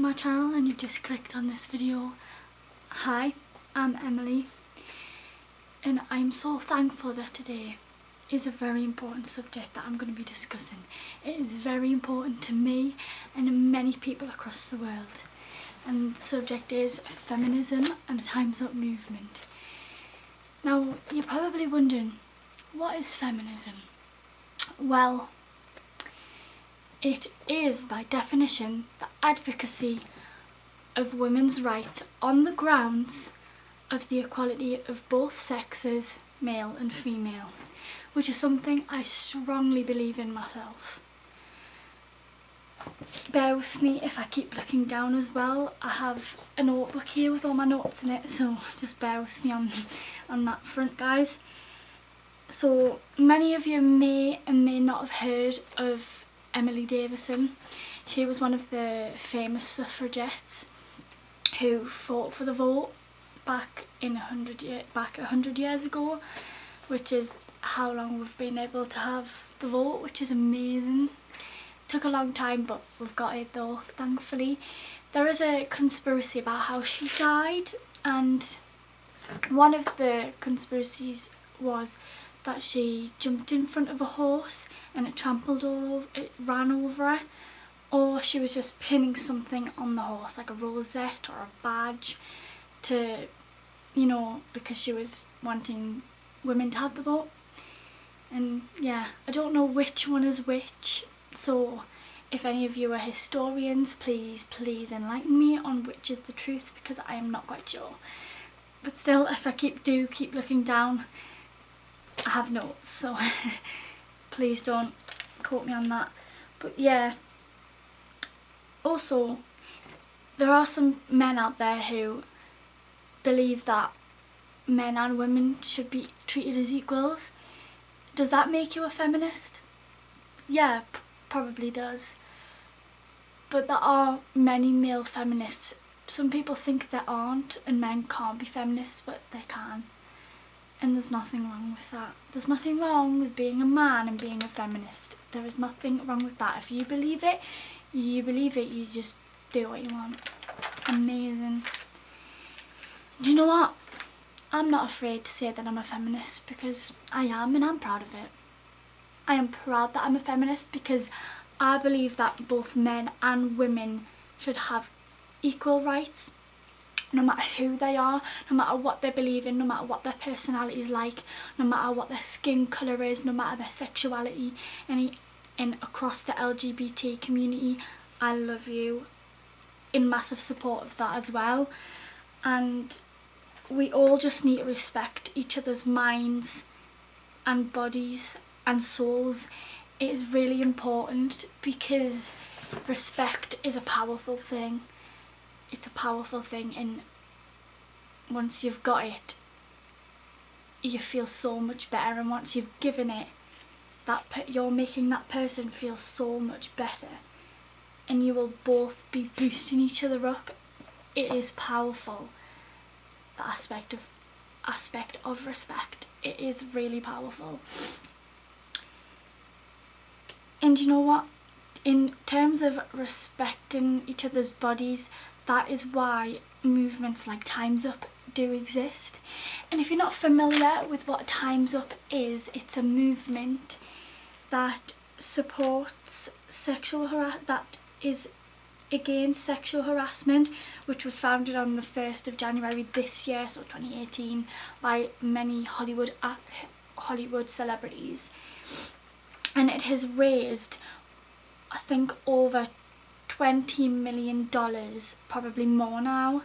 my channel and you've just clicked on this video, hi, I'm Emily, and I'm so thankful that today is a very important subject that I'm going to be discussing. It is very important to me and many people across the world, and the subject is feminism and the Time's Up movement. Now, you're probably wondering, what is feminism? Well, it is, by definition, the advocacy of women's rights on the grounds of the equality of both sexes, male and female, which is something I strongly believe in myself. Bear with me if I keep looking down as well. I have a notebook here with all my notes in it, so just bear with me on that front, guys. So many of you may and may not have heard of Emily Davison. She was one of the famous suffragettes who fought for the vote back 100 years ago, which is how long we've been able to have the vote, which is amazing. Took a long time, but we've got it though, thankfully. There is a conspiracy about how she died, and one of the conspiracies was that she jumped in front of a horse and it ran over her, or she was just pinning something on the horse, like a rosette or a badge, to, because she was wanting women to have the vote. And yeah, I don't know which one is which, so if any of you are historians, please enlighten me on which is the truth, because I am not quite sure. But still, if I keep looking down, I have notes, so please don't quote me on that. But yeah, also there are some men out there who believe that men and women should be treated as equals. Does that make you a feminist? Yeah, probably does. But there are many male feminists. Some people think there aren't, and men can't be feminists, but they can. And there's nothing wrong with that. There's nothing wrong with being a man and being a feminist. There is nothing wrong with that. If you believe it, you believe it. You just do what you want. Amazing. Do you know what? I'm not afraid to say that I'm a feminist, because I am, and I'm proud of it. I am proud that I'm a feminist because I believe that both men and women should have equal rights, no matter who they are, no matter what they believe in, no matter what their personality is like, no matter what their skin colour is, no matter their sexuality, and across the LGBT community. I love you, in massive support of that as well. And we all just need to respect each other's minds and bodies and souls. It is really important, because respect is a powerful thing. It's a powerful thing, and once you've got it, you feel so much better, and once you've given it, you're making that person feel so much better, and you will both be boosting each other up. It is powerful. The aspect of respect. It is really powerful. And you know what? In terms of respecting each other's bodies, that is why movements like Time's Up do exist. And if you're not familiar with what Time's Up is, it's a movement that supports that is against sexual harassment, which was founded on the 1st of January this year, so 2018, by many Hollywood celebrities. And it has raised, I think, over $20 million, probably more now,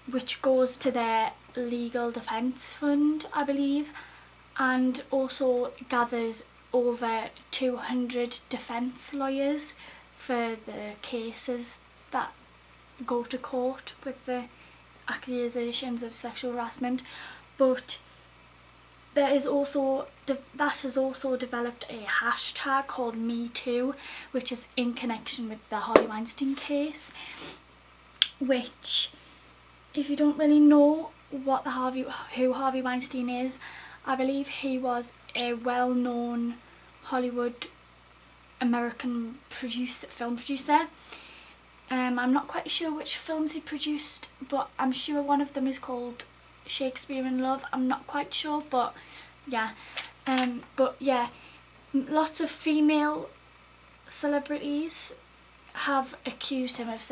which goes to their legal defence fund, I believe, and also gathers over 200 defence lawyers for the cases that go to court with the accusations of sexual harassment. But that has also developed a hashtag called #MeToo, which is in connection with the Harvey Weinstein case, which, if you don't really know who Harvey Weinstein is, I believe he was a well-known Hollywood American film producer, I'm not quite sure which films he produced, but I'm sure one of them is called Shakespeare in Love. I'm not quite sure, but yeah. But yeah, lots of female celebrities have accused him of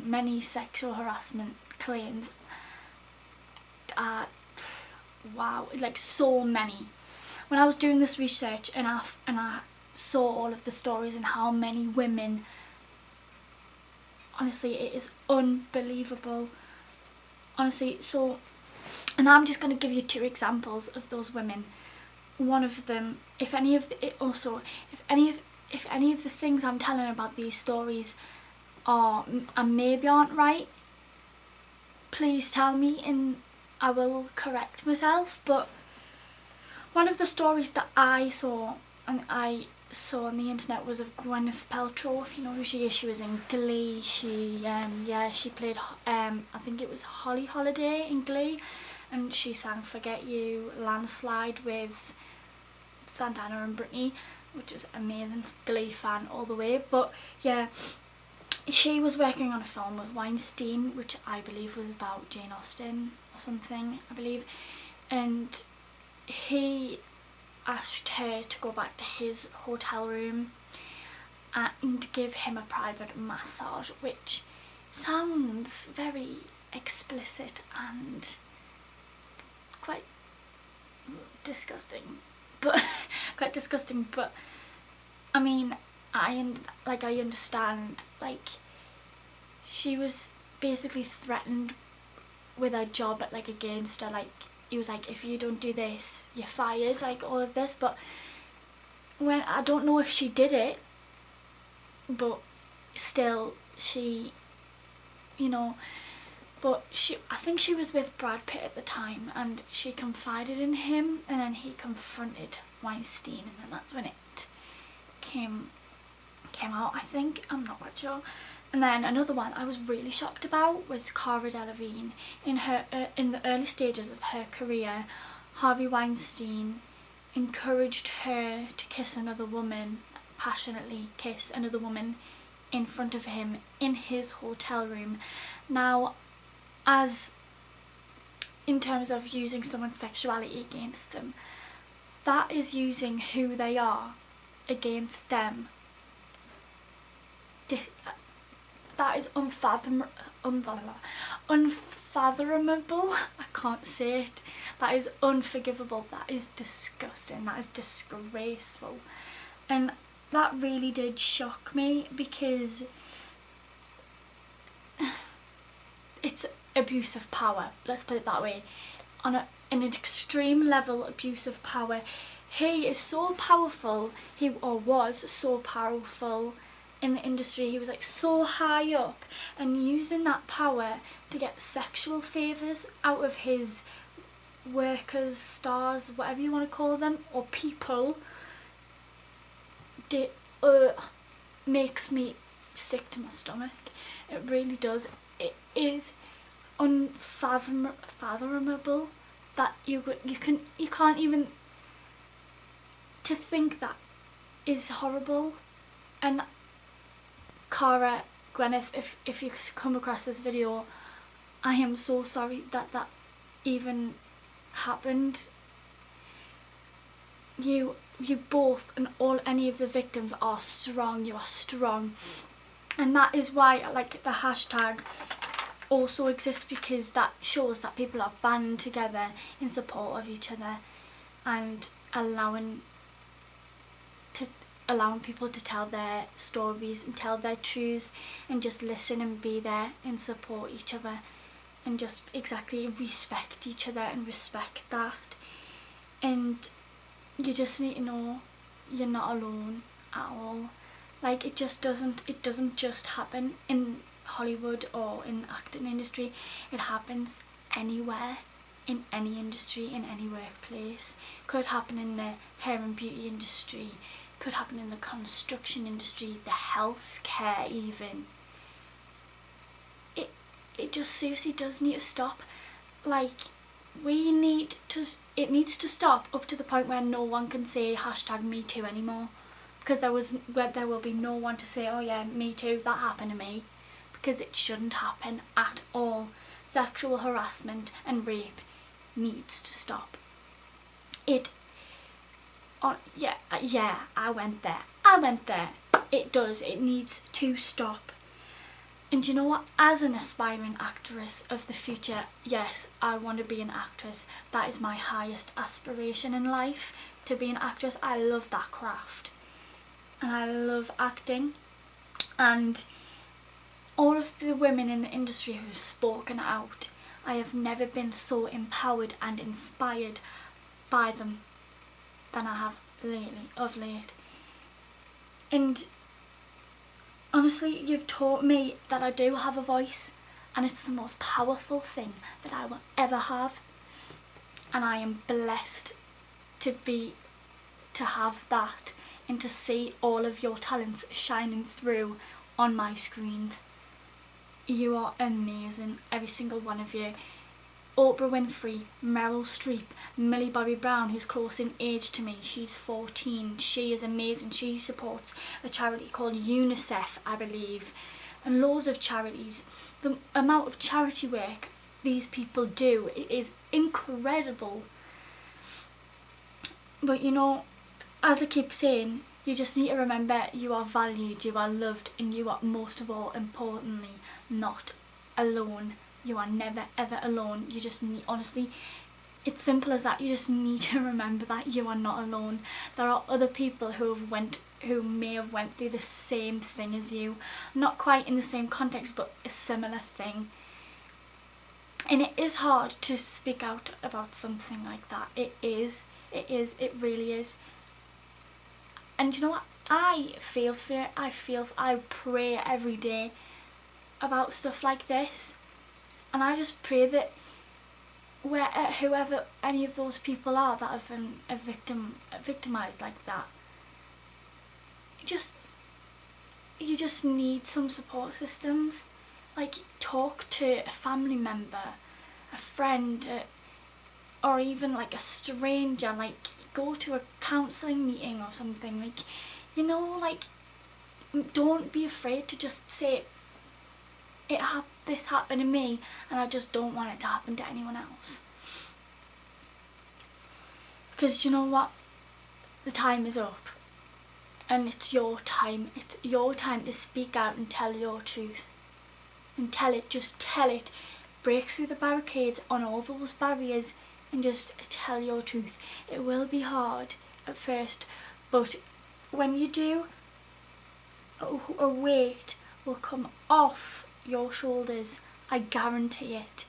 many sexual harassment claims. Wow, like so many. When I was doing this research and I saw all of the stories and how many women, honestly, it is unbelievable. Honestly, so, and I'm just going to give you 2 examples of those women. One of them, if any of the things I'm telling about these stories are and maybe aren't right, please tell me and I will correct myself. But one of the stories that I saw on the internet was of Gwyneth Paltrow. If you know who she is, she was in Glee. She played I think it was Holly Holiday in Glee, and she sang Forget You, Landslide with Santana and Britney, which is amazing. Glee fan all the way. But yeah, she was working on a film with Weinstein, which I believe was about Jane Austen or something, I believe, and he asked her to go back to his hotel room and give him a private massage, which sounds very explicit and quite disgusting. But I mean, I understand, like, she was basically threatened with her job against her, like, he was like, if you don't do this, you're fired, like, all of this. But when, I don't know if she did it, but still, she, but I think she was with Brad Pitt at the time, and she confided in him, and then he confronted Weinstein, and then that's when it came out, I think. I'm not quite sure. And then another one I was really shocked about was Cara Delevingne. In the early stages of her career, Harvey Weinstein encouraged her to kiss another woman, passionately kiss another woman in front of him in his hotel room. Now, as in terms of using someone's sexuality against them, that is using who they are against them. That is unfathomable. I can't say it. That is unforgivable. That is disgusting. That is disgraceful. And that really did shock me, because it's abuse of power. Let's put it that way. On an extreme level, abuse of power. He is so powerful. He was so powerful in the industry. He was so high up, and using that power to get sexual favours out of his workers, stars, whatever you want to call them, or people, makes me sick to my stomach. It really does. It is unfathomable that you can't even, to think that is horrible. And Cara, Gwyneth, if you come across this video, I am so sorry that even happened. You both and any of the victims are strong. You are strong, and that is why the hashtag also exists, because that shows that people are banding together in support of each other and allowing people to tell their stories and tell their truths, and just listen and be there and support each other, and just exactly respect each other and respect that. And you just need to know you're not alone at all. It doesn't just happen in Hollywood or in the acting industry. It happens anywhere, in any industry, in any workplace. Could happen in the hair and beauty industry, could happen in the construction industry, the healthcare even. It just seriously does need to stop. It needs to stop up to the point where no one can say hashtag me too anymore, because there will be no one to say, oh yeah, me too, that happened to me. because it shouldn't happen at all. Sexual harassment and rape needs to stop. I went there. It does. It needs to stop. And you know what? As an aspiring actress of the future, yes, I want to be an actress. That is my highest aspiration in life, to be an actress. I love that craft. And I love acting. And all of the women in the industry who have spoken out, I have never been so empowered and inspired by them than I have of late. And honestly, you've taught me that I do have a voice, and it's the most powerful thing that I will ever have. And I am blessed to have that, and to see all of your talents shining through on my screens. You are amazing, every single one of you. Oprah Winfrey, Meryl Streep, Millie Bobby Brown, who's close in age to me, she's 14, she is amazing. She supports a charity called UNICEF, I believe, and loads of charities. The amount of charity work these people do, it is incredible. But you know, as I keep saying, you just need to remember you are valued, you are loved, and you are, most of all importantly, not alone. You are never ever alone. You just need, honestly, it's simple as that. You just need to remember that you are not alone. There are other people who may have went through the same thing as you, not quite in the same context, but a similar thing. And it is hard to speak out about something like that. It really is. And you know what? I feel for it. I pray every day about stuff like this. And I just pray that whoever any of those people are that have been victimised like that, you just need some support systems. Like, talk to a family member, a friend, or even like a stranger. Like, go to a counselling meeting or something. Like, you know, like, don't be afraid to just say, this happened to me, and I just don't want it to happen to anyone else. Because you know what? The time is up. And it's your time. It's your time to speak out and tell your truth. And just tell it. Break through the barricades on all those barriers and just tell your truth. It will be hard at first, but when you do, a weight will come off your shoulders. I guarantee it.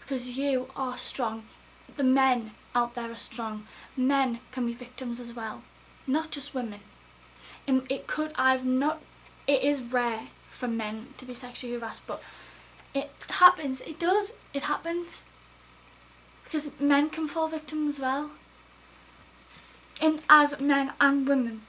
Because you are strong. The men out there are strong. Men can be victims as well, not just women. And it is rare for men to be sexually harassed, but it happens. It happens. Because men can fall victim as well. And as men and women,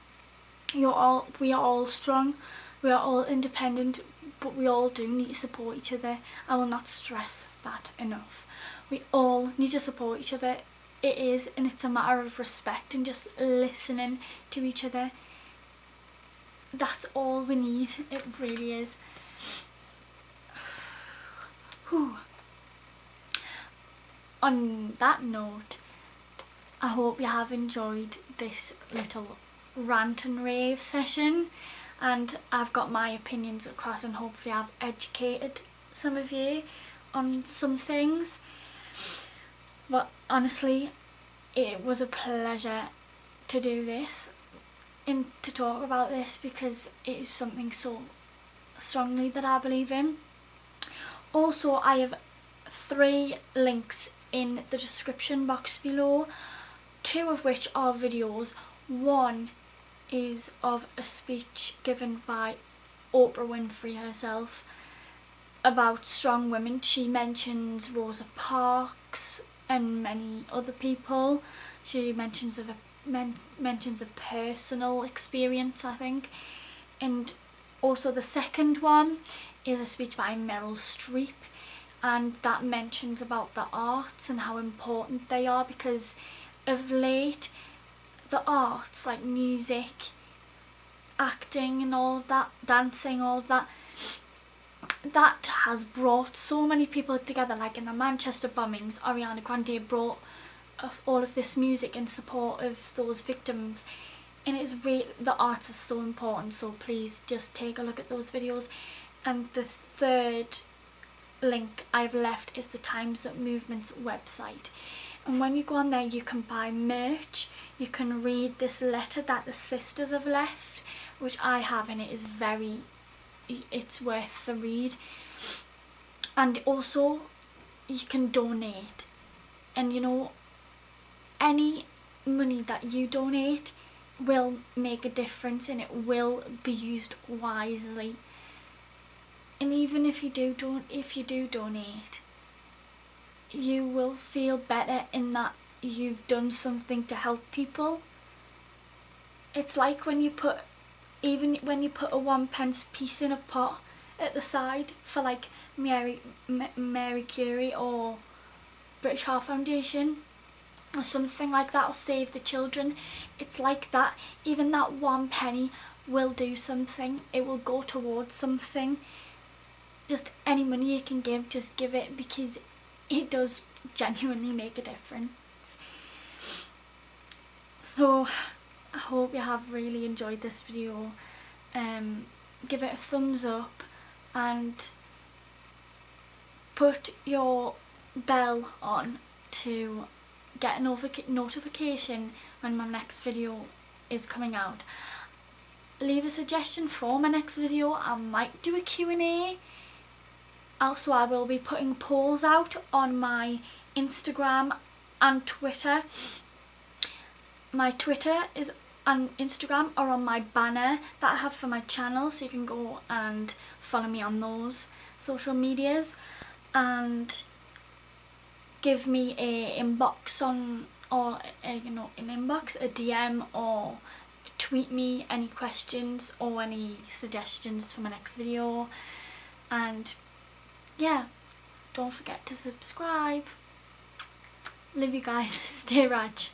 we are all strong, we are all independent, but we all do need to support each other. I will not stress that enough. We all need to support each other. And it's a matter of respect and just listening to each other. That's all we need. It really is. Whew. On that note, I hope you have enjoyed this little rant and rave session, and I've got my opinions across, and hopefully I've educated some of you on some things. But honestly, it was a pleasure to do this and to talk about this, because it is something so strongly that I believe in. Also, I have 3 links in the description box below, 2 of which are videos. One is of a speech given by Oprah Winfrey herself about strong women. She mentions Rosa Parks and many other people. She mentions a personal experience, I think. And also the second one is a speech by Meryl Streep, and that mentions about the arts and how important they are, because of late the arts, like music, acting and all of that, dancing, all of that, that has brought so many people together. Like in the Manchester bombings, Ariana Grande brought all of this music in support of those victims, and the arts is so important, so please just take a look at those videos. And the third link I've left is the Times Up Movement's website, and when you go on there you can buy merch. You can read this letter that the sisters have left, which I have, and it's worth the read. And also you can donate, and you know, any money that you donate will make a difference, and it will be used wisely. And even if you do donate, you will feel better in that you've done something to help people. It's like when you put a 1p piece in a pot at the side for like Mary Curie or British Heart Foundation or something like that, or Save the Children. It's like that. Even that 1p will do something. It will go towards something. Just any money you can give, just give it, because it does genuinely make a difference. So I hope you have really enjoyed this video. Give it a thumbs up and put your bell on to get a notification when my next video is coming out. Leave a suggestion for my next video. I might do a Q&A. Also, I will be putting polls out on my Instagram and Twitter. My Twitter and Instagram are on my banner that I have for my channel, so you can go and follow me on those social medias and give me a inbox a DM, or tweet me any questions or any suggestions for my next video. And yeah, don't forget to subscribe. Love you guys. Stay raj.